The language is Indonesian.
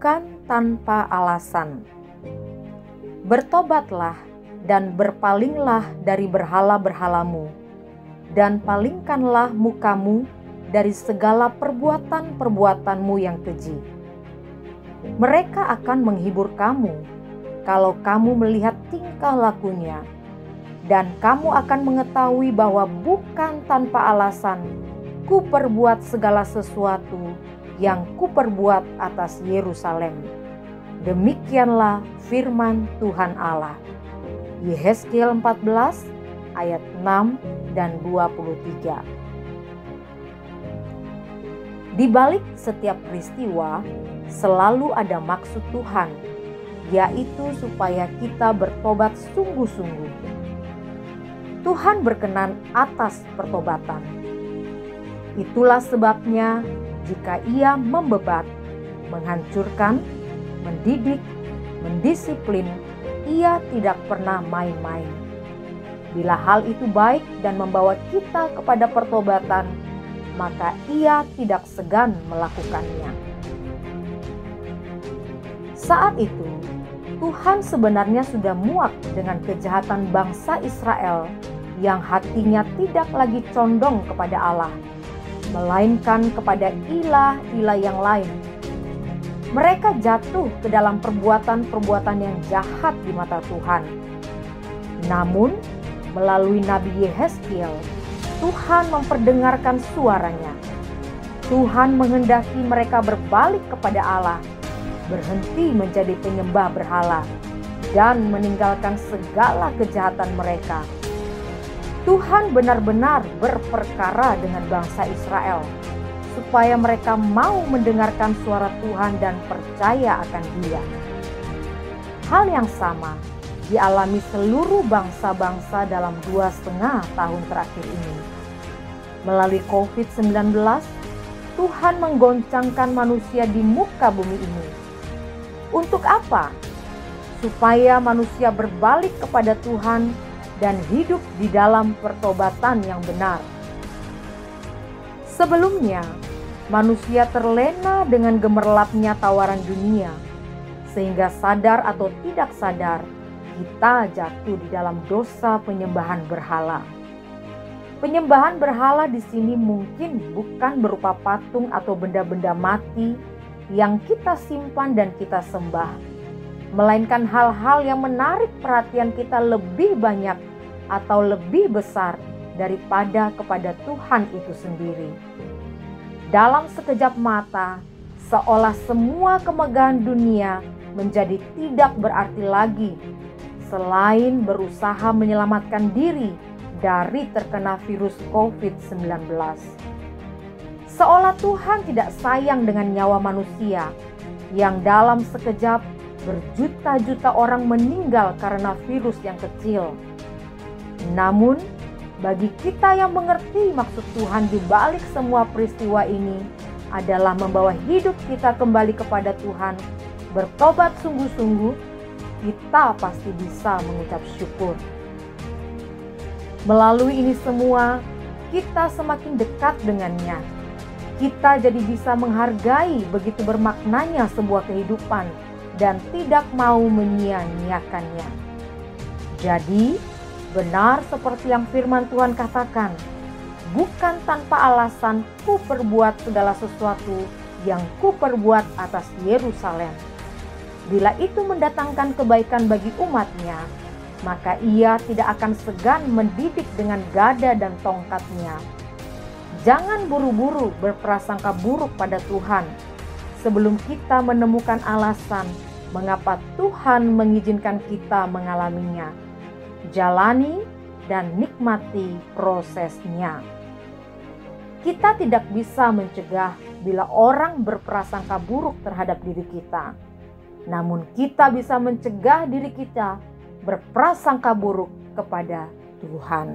bukan tanpa alasan. Bertobatlah dan berpalinglah dari berhala-berhalamu, dan palingkanlah mukamu dari segala perbuatan-perbuatanmu yang keji. Mereka akan menghibur kamu kalau kamu melihat tingkah lakunya, dan kamu akan mengetahui bahwa bukan tanpa alasan kuperbuat segala sesuatu yang kuperbuat atas Yerusalem. Demikianlah firman Tuhan Allah. Yehezkiel 14 ayat 6 dan 23. Di balik setiap peristiwa selalu ada maksud Tuhan, yaitu supaya kita bertobat sungguh-sungguh. Tuhan berkenan atas pertobatan. Itulah sebabnya jika Ia membebat, menghancurkan, mendidik, mendisiplin, Ia tidak pernah main-main. Bila hal itu baik dan membawa kita kepada pertobatan, maka Ia tidak segan melakukannya. Saat itu, Tuhan sebenarnya sudah muak dengan kejahatan bangsa Israel yang hatinya tidak lagi condong kepada Allah, melainkan kepada ilah-ilah yang lain. Mereka jatuh ke dalam perbuatan-perbuatan yang jahat di mata Tuhan. Namun, melalui Nabi Yehezkiel, Tuhan memperdengarkan suaranya. Tuhan menghendaki mereka berbalik kepada Allah, berhenti menjadi penyembah berhala, dan meninggalkan segala kejahatan mereka. Tuhan benar-benar berperkara dengan bangsa Israel, supaya mereka mau mendengarkan suara Tuhan dan percaya akan Dia. Hal yang sama dialami seluruh bangsa-bangsa dalam 2,5 tahun terakhir ini. Melalui COVID-19, Tuhan menggoncangkan manusia di muka bumi ini. Untuk apa? Supaya manusia berbalik kepada Tuhan dan hidup di dalam pertobatan yang benar. Sebelumnya, manusia terlena dengan gemerlapnya tawaran dunia, sehingga sadar atau tidak sadar, kita jatuh di dalam dosa penyembahan berhala. Penyembahan berhala di sini mungkin bukan berupa patung atau benda-benda mati yang kita simpan dan kita sembah, melainkan hal-hal yang menarik perhatian kita lebih banyak atau lebih besar daripada kepada Tuhan itu sendiri. Dalam sekejap mata, seolah semua kemegahan dunia menjadi tidak berarti lagi, selain berusaha menyelamatkan diri dari terkena virus COVID-19. Seolah Tuhan tidak sayang dengan nyawa manusia, yang dalam sekejap berjuta-juta orang meninggal karena virus yang kecil. Namun, bagi kita yang mengerti maksud Tuhan di balik semua peristiwa ini adalah membawa hidup kita kembali kepada Tuhan, bertobat sungguh-sungguh, kita pasti bisa mengucap syukur. Melalui ini semua, kita semakin dekat dengannya. Kita jadi bisa menghargai begitu bermaknanya sebuah kehidupan dan tidak mau menyia-nyiakannya. Jadi, benar seperti yang firman Tuhan katakan, bukan tanpa alasan kuperbuat segala sesuatu yang kuperbuat atas Yerusalem. Bila itu mendatangkan kebaikan bagi umatnya, maka Ia tidak akan segan mendidik dengan gada dan tongkatnya. Jangan buru-buru berprasangka buruk pada Tuhan sebelum kita menemukan alasan mengapa Tuhan mengizinkan kita mengalaminya. Jalani dan nikmati prosesnya. Kita tidak bisa mencegah bila orang berprasangka buruk terhadap diri kita. Namun kita bisa mencegah diri kita berprasangka buruk kepada Tuhan.